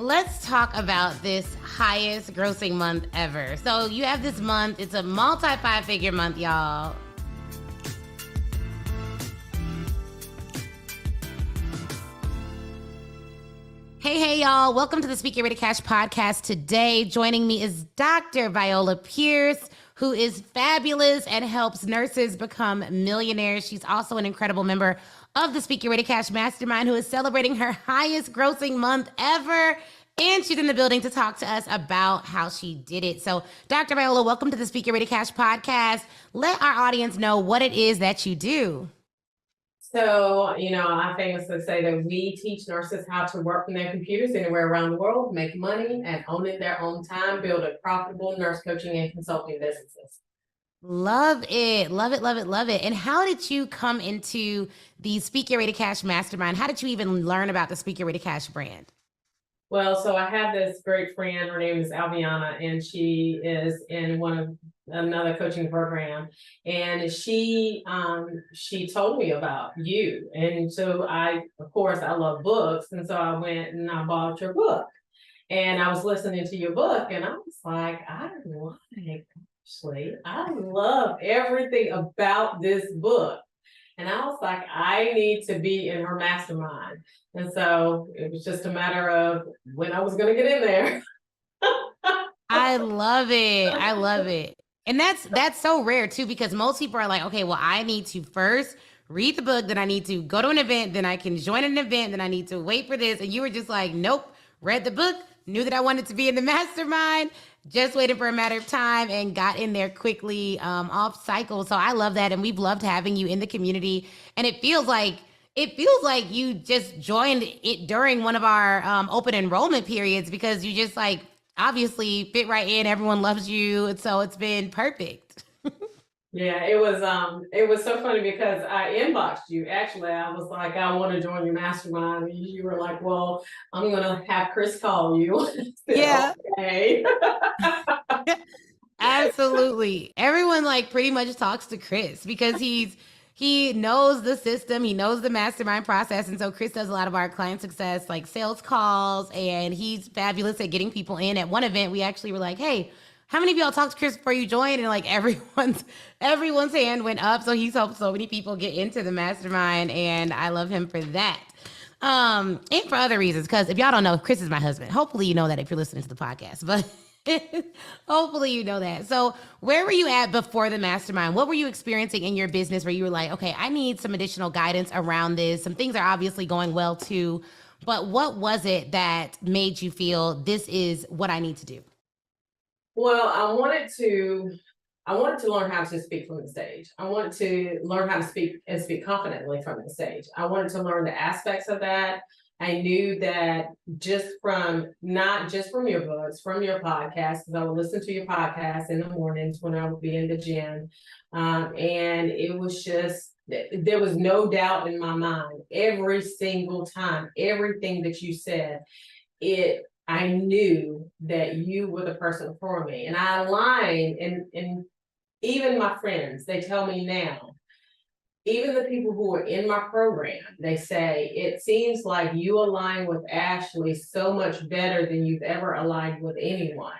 let's talk about this highest grossing month ever. So you have this month, it's a multi-5-figure month, y'all. Hey, y'all. Welcome to the Speak Get Ready Cash podcast. Today, joining me is Dr. Viola Pierce, who is fabulous and helps nurses become millionaires. She's also an incredible member of the Speak Get Ready Cash Mastermind, who is celebrating her highest grossing month ever. And she's in the building to talk to us about how she did it. So, Dr. Viola, welcome to the Speak Get Ready Cash podcast. Let our audience know what it is that you do. So, I famously say that we teach nurses how to work from their computers anywhere around the world, make money, and own it their own time, build a profitable nurse coaching and consulting businesses. Love it. Love it, love it, love it. And how did you come into the Speak Get Ready Cash Mastermind? How did you even learn about the Speak Get Ready Cash brand? Well, so I have this great friend, her name is Viola, and she is in another coaching program, and she told me about you. And so of course I love books, and so I went and I bought your book, and I was listening to your book, and I was like, I love everything about this book. And I was like, I need to be in her mastermind. And so it was just a matter of when I was going to get in there. I love it. I love it. And that's so rare too, because most people are like, okay, well, I need to first read the book, then I need to go to an event, then I can join an event, then I need to wait for this. And you were just like, nope, read the book, knew that I wanted to be in the mastermind, just waited for a matter of time and got in there quickly, off cycle. So I love that. And we've loved having you in the community. And it feels like you just joined it during one of our open enrollment periods, because you just like obviously fit right in. Everyone loves you. And so it's been perfect. Yeah, it was so funny because I inboxed you. Actually, I was like, I want to join your mastermind. And you were like, well, I'm going to have Chris call you. Yeah. Okay. Absolutely. Everyone like pretty much talks to Chris because he knows the system, he knows the mastermind process. And so Chris does a lot of our client success, like sales calls, and he's fabulous at getting people in. At one event, we actually were like, hey, how many of y'all talked to Chris before you joined? And like everyone's hand went up. So he's helped so many people get into the mastermind, and I love him for that. And for other reasons, because if y'all don't know, Chris is my husband. Hopefully you know that if you're listening to the podcast, but hopefully you know that. So where were you at before the mastermind? What were you experiencing in your business where you were like, okay, I need some additional guidance around this? Some things are obviously going well too, but what was it that made you feel this is what I need to do? Well, I wanted to learn how to speak from the stage. I wanted to learn how to speak confidently from the stage. I wanted to learn the aspects of that. I knew that not just from your books, from your podcast, because I would listen to your podcast in the mornings when I would be in the gym. And it was just, there was no doubt in my mind every single time, everything that you said, I knew that you were the person for me. And I aligned, and even my friends, they tell me now, even the people who are in my program, they say, it seems like you align with Ashley so much better than you've ever aligned with anyone.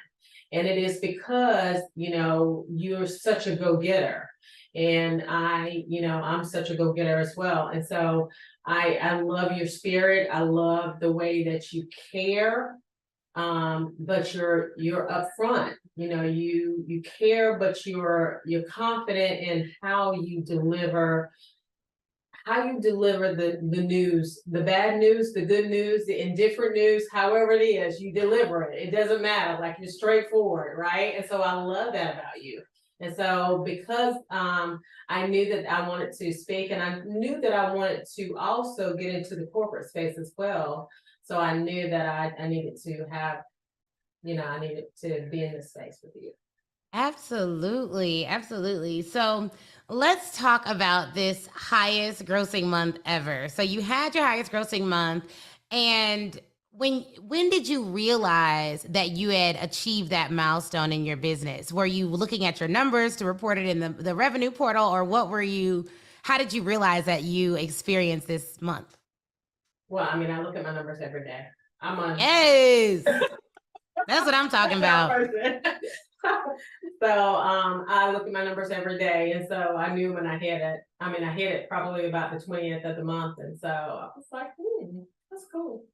And it is because, you're such a go-getter. And I'm such a go-getter as well. And so I love your spirit. I love the way that you care. But you're upfront, you care, but you're confident in how you deliver the news, the bad news, the good news, the indifferent news, however it is, you deliver it. It doesn't matter, like you're straightforward, right? And so I love that about you. And so because I knew that I wanted to speak, and I knew that I wanted to also get into the corporate space as well. So I knew that I needed to have, I needed to be in this space with you. Absolutely. Absolutely. So let's talk about this highest grossing month ever. So you had your highest grossing month, and when did you realize that you had achieved that milestone in your business? Were you looking at your numbers to report it in the revenue portal, or how did you realize that you experienced this month? Well, I look at my numbers every day. I'm a Yes. That's what I'm talking that about. person. So I look at my numbers every day, and so I knew when I hit it. I mean, I hit it probably about the 20th of the month, and so I was like, that's cool.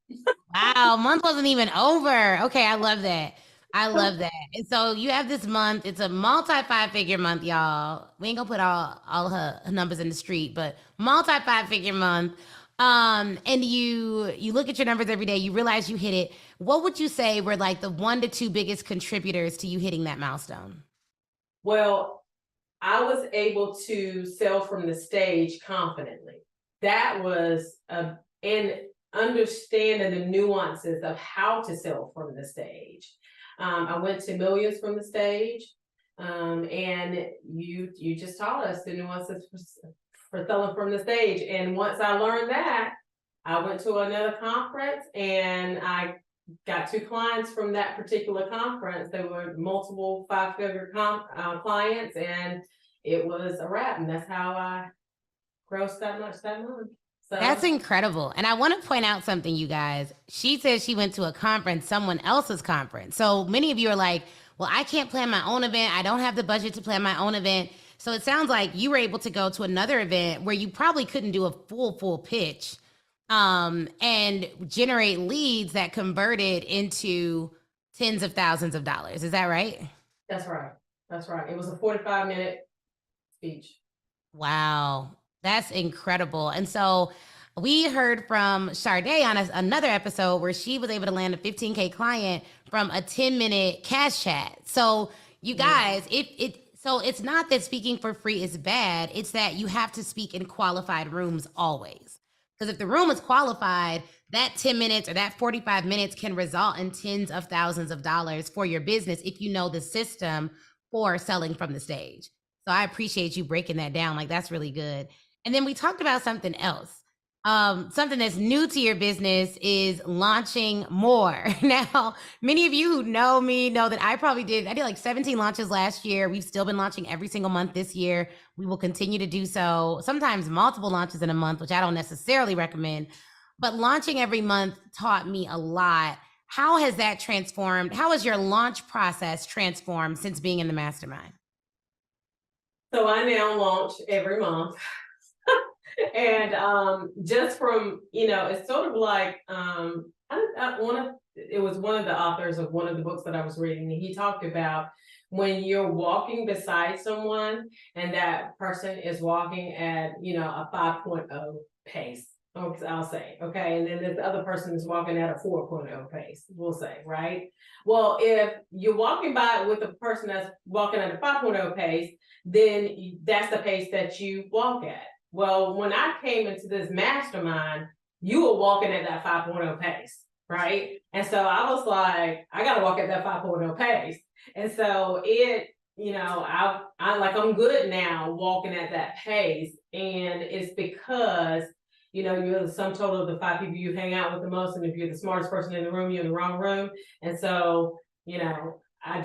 Wow, month wasn't even over. Okay, I love that. I love that. And so you have this month. It's a multi five figure month, y'all. We ain't gonna put all her numbers in the street, but multi five figure month. And you look at your numbers every day. You realize you hit it. What would you say were like the 1 to 2 biggest contributors to you hitting that milestone? Well, I was able to sell from the stage confidently. That was and understanding the nuances of how to sell from the stage. I went to millions from the stage, and you just taught us the nuances for selling from the stage. And once I learned that, I went to another conference and I got 2 clients from that particular conference. There were multiple 5-figure clients, and it was a wrap. And that's how I grossed that much that month. That's So incredible. And I want to point out something, you guys. She said she went to a conference, someone else's conference. So many of you are like, well, I can't plan my own event. I don't have the budget to plan my own event. So it sounds like you were able to go to another event where you probably couldn't do a full pitch, and generate leads that converted into tens of thousands of dollars. Is that right? that's right. That's right. It was a 45-minute speech. Wow, that's incredible. And so we heard from Sade on another episode where she was able to land a 15K client from a 10-minute cash chat. So you guys, so it's not that speaking for free is bad. It's that you have to speak in qualified rooms always. Because if the room is qualified, that 10 minutes or that 45 minutes can result in tens of thousands of dollars for your business if you know the system for selling from the stage. So I appreciate you breaking that down. Like that's really good. And then we talked about something else. Something that's new to your business is launching more. Now, many of you who know me know that I did like 17 launches last year. We've still been launching every single month this year. We will continue to do so, sometimes multiple launches in a month, which I don't necessarily recommend. But launching every month taught me a lot. How has that transformed? How has your launch process transformed since being in the mastermind? So I now launch every month. And just from, it's sort of like it was one of the authors of one of the books that I was reading, and he talked about when you're walking beside someone and that person is walking at a 5.0 pace. I'll say, okay, and then this other person is walking at a 4.0 pace, we'll say, right? Well, if you're walking by with a person that's walking at a 5.0 pace, then that's the pace that you walk at. Well, when I came into this mastermind, you were walking at that 5.0 pace, right? And so I was like, I gotta walk at that 5.0 pace. And so I'm good now walking at that pace. And it's because, you're the sum total of the 5 people you hang out with the most. And if you're the smartest person in the room, you're in the wrong room. And so, I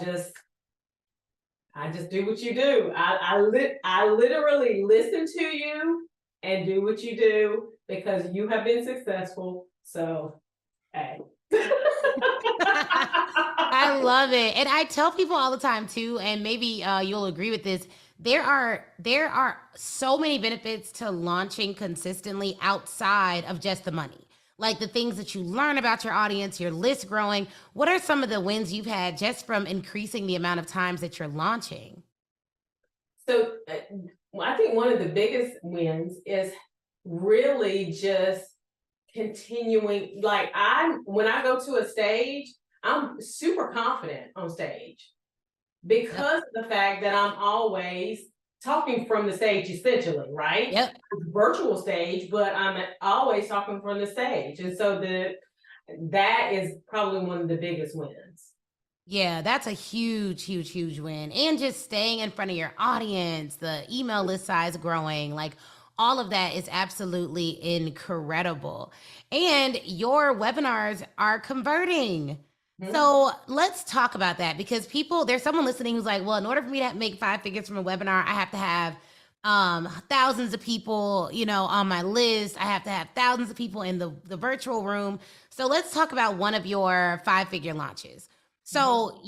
just do what you do. I literally listen to you and do what you do because you have been successful. So, hey. I love it. And I tell people all the time too, and maybe you'll agree with this. There are so many benefits to launching consistently outside of just the money. Like the things that you learn about your audience, your list growing. What are some of the wins you've had just from increasing the amount of times that you're launching? So I think one of the biggest wins is really just continuing. Like when I go to a stage, I'm super confident on stage because of the fact that I'm always talking from the stage, essentially, right? Yep. Virtual stage, but I'm always talking from the stage. And so that is probably one of the biggest wins. Yeah, that's a huge win. And just staying in front of your audience, the email list size growing, like all of that is absolutely incredible. And your webinars are converting. So let's talk about that because there's someone listening who's like, well, in order for me to make 5 figures from a webinar, I have to have thousands of people, on my list. I have to have thousands of people in the virtual room. So let's talk about one of your 5-figure launches. So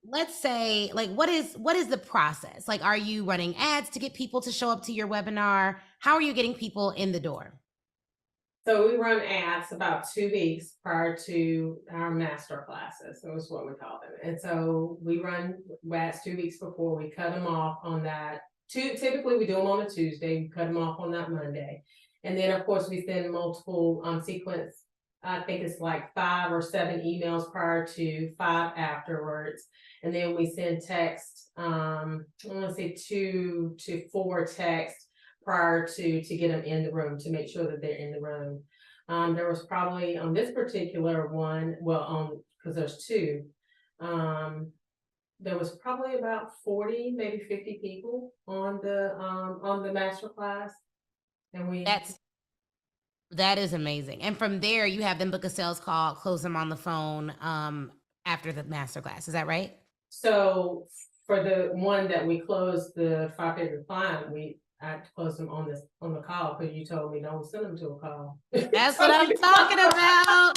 let's say, like, what is the process? Like, are you running ads to get people to show up to your webinar? How are you getting people in the door? So we run ads about 2 weeks prior to our master classes. That's what we call them. And so we run ads 2 weeks before. We cut them off on that. Typically we do them on a Tuesday. We cut them off on that Monday. And then of course we send multiple sequence. I think it's like 5 or 7 emails prior to, 5 afterwards. And then we send text, I want to say 2 to 4 texts prior to get them in the room, to make sure that they're in the room. There was probably on this particular one, because there's 2, there was probably about 40, maybe 50 people on the master class. And That is amazing. And from there, you have them book a sales call, close them on the phone after the masterclass. Is that right? So for the one that we closed, the 5-figure client, I closed them on the call, because you told me don't send them to a call. That's what I'm talking about.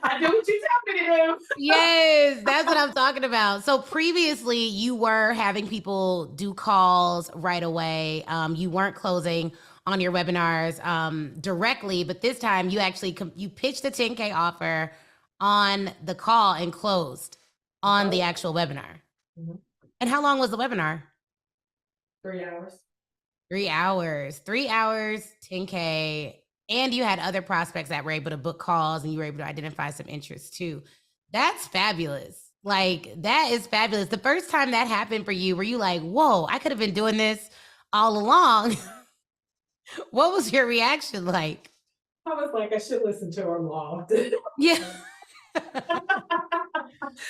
I do what you tell me to do. Yes, that's what I'm talking about. So previously, you were having people do calls right away. You weren't closing on your webinars directly, but this time you actually you pitched the 10K offer on the call and closed on the actual webinar. Mhm. And how long was the webinar? 3 hours. 3 hours, 3 hours, 10K. And you had other prospects that were able to book calls and you were able to identify some interest too. That's fabulous. Like, that is fabulous. The first time that happened for you, were you like, whoa, I could have been doing this all along? What was your reaction like? I was like, I should listen to her more. Yeah.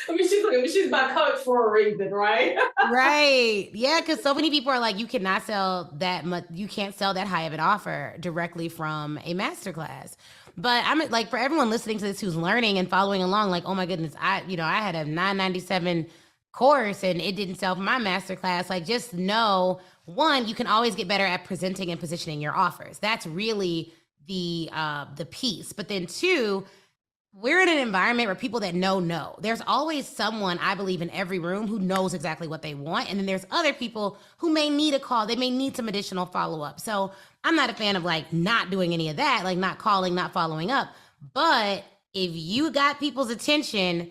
I mean, she's my coach for a reason, right? Right. Yeah, because so many people are like, you cannot sell that much, you can't sell that high of an offer directly from a masterclass. But I'm like, for everyone listening to this who's learning and following along, like, oh my goodness, I had a 997 course and it didn't sell for my masterclass. Like, just know, one, you can always get better at presenting and positioning your offers. That's really the piece. But then two, we're in an environment where people that know. There's always someone, I believe, in every room who knows exactly what they want. And then there's other people who may need a call. They may need some additional follow-up. So I'm not a fan of like not doing any of that, like not calling, not following up. But if you got people's attention,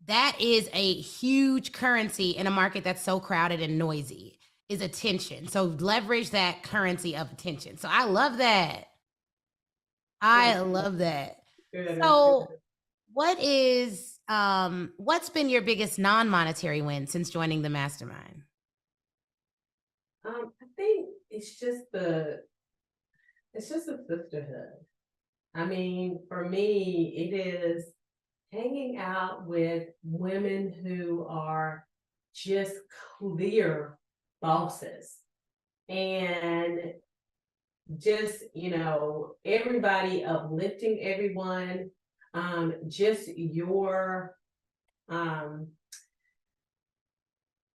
that is a huge currency in a market that's so crowded and noisy, is attention. So leverage that currency of attention. So I love that. I love that. Good. So what's been your biggest non-monetary win since joining the mastermind? I think it's just a sisterhood. I mean, for me, it is hanging out with women who are just clear bosses, and just, everybody uplifting everyone. Just your,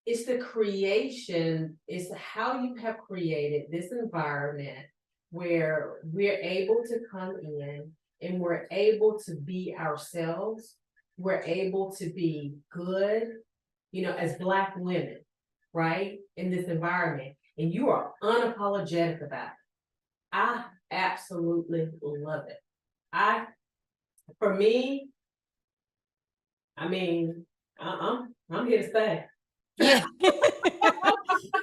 it's the creation, it's how you have created this environment where we're able to come in and we're able to be ourselves. We're able to be good, as Black women, right? In this environment, and you are unapologetic about it. I absolutely love it. For me, I mean, I'm here to stay. Yeah.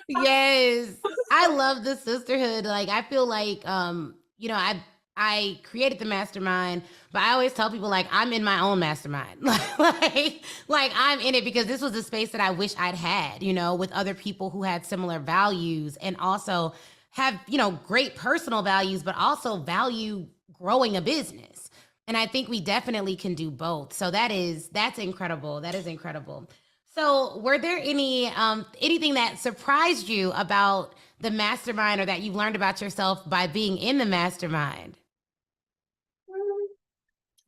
Yes. I love the sisterhood. Like, I feel like, I created the mastermind, but I always tell people, like, I'm in my own mastermind. like I'm in it because this was a space that I wish I'd had, with other people who had similar values and also have, great personal values, but also value growing a business. And I think we definitely can do both. So that's incredible. That is incredible. So, were there anything that surprised you about the mastermind or that you've learned about yourself by being in the mastermind?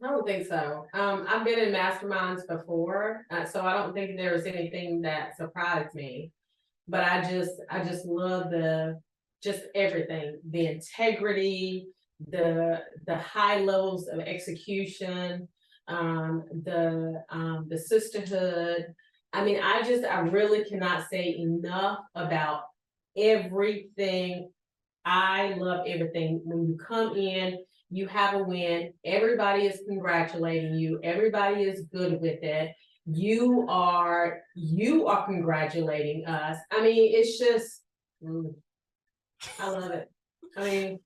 I don't think so. I've been in masterminds before, so I don't think there was anything that surprised me. but I just love just everything, the integrity, the high levels of execution, the sisterhood. I mean, I really cannot say enough about everything. I love everything. When you come in, you have a win. Everybody is congratulating you. Everybody is good with it. You are congratulating us. I mean, it's just, I love it. I mean,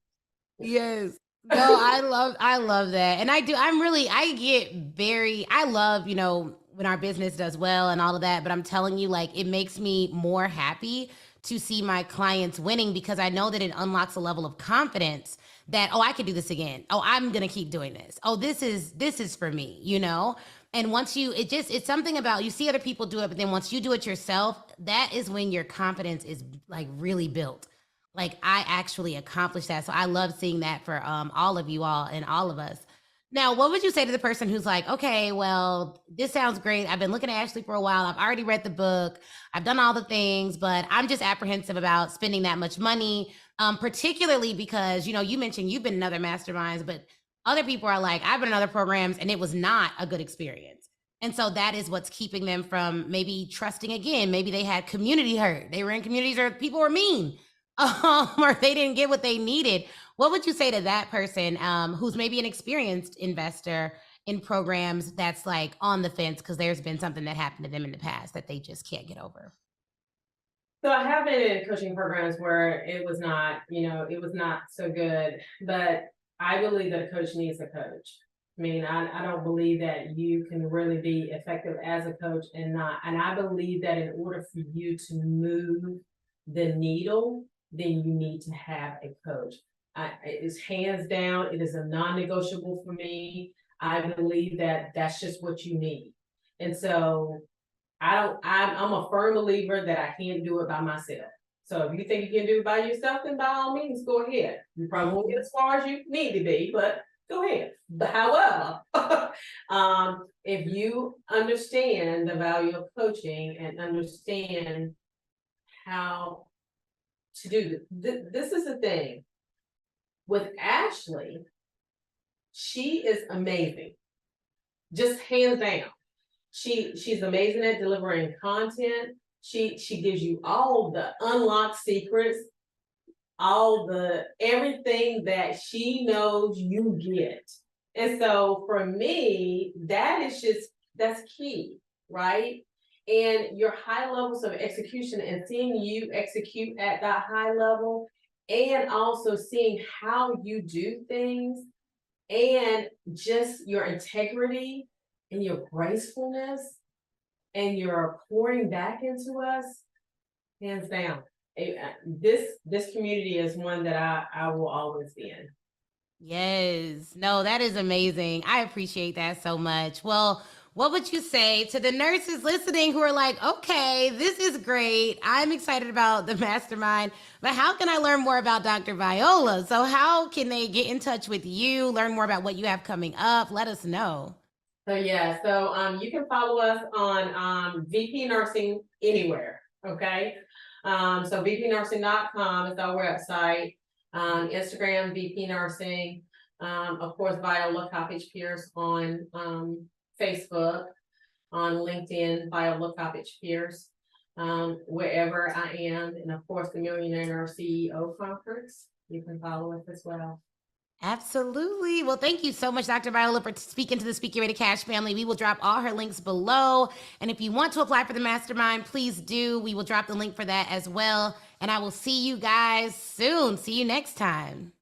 Yes. No, I love that. And I get very I love, when our business does well and all of that, but I'm telling you, like, it makes me more happy to see my clients winning because I know that it unlocks a level of confidence that, oh, I can do this again. Oh, I'm going to keep doing this. Oh, this is for me. And once it's something about you see other people do it, but then once you do it yourself, that is when your confidence is like really built. Like I actually accomplished that. So I love seeing that for all of you all and all of us. Now, what would you say to the person who's like, okay, well, this sounds great. I've been looking at Ashley for a while. I've already read the book. I've done all the things, but I'm just apprehensive about spending that much money, particularly because, you mentioned you've been in other masterminds, but other people are like, I've been in other programs and it was not a good experience. And so that is what's keeping them from maybe trusting again. Maybe they had community hurt. They were in communities where people were mean, or they didn't get what they needed. What would you say to that person who's maybe an experienced investor in programs that's like on the fence because there's been something that happened to them in the past that they just can't get over? so I have been in coaching programs where it was not so good, but I believe that a coach needs a coach. I mean, I don't believe that you can really be effective as a coach and I believe that in order for you to move the needle, then you need to have a coach. It's hands down, it is a non-negotiable for me. I believe that that's just what you need. And so I'm a firm believer that I can't do it by myself. So if you think you can do it by yourself, then by all means, go ahead. You probably won't get as far as you need to be, but go ahead. But however, if you understand the value of coaching and understand how to do this is the thing with Ashley, she is amazing, just hands down. She's amazing at delivering content. She gives you all the unlocked secrets, all the everything that she knows you get. And so for me, that's key, right? And your high levels of execution and seeing you execute at that high level, and also seeing how you do things, and just your integrity and your gracefulness and your pouring back into us, hands down. This community is one that I will always be in. Yes. No, that is amazing. I appreciate that so much. Well, what would you say to the nurses listening who are like, okay, this is great. I'm excited about the mastermind, but how can I learn more about Dr. Viola? So, how can they get in touch with you, learn more about what you have coming up? Let us know. So yeah, so you can follow us on VP Nursing anywhere. Okay. So vpnursing.com is our website. Instagram VP Nursing. Of course, Viola Coppage Pierce on Facebook, on LinkedIn, Viola Coppage Pierce. Wherever I am, and of course the Millionaire Nurse CEO Conference, you can follow us as well. Absolutely. Well, thank you so much, Dr. Viola, for speaking to the Speak Your Way to Cash family. We will drop all her links below. And if you want to apply for the mastermind, please do. We will drop the link for that as well. And I will see you guys soon. See you next time.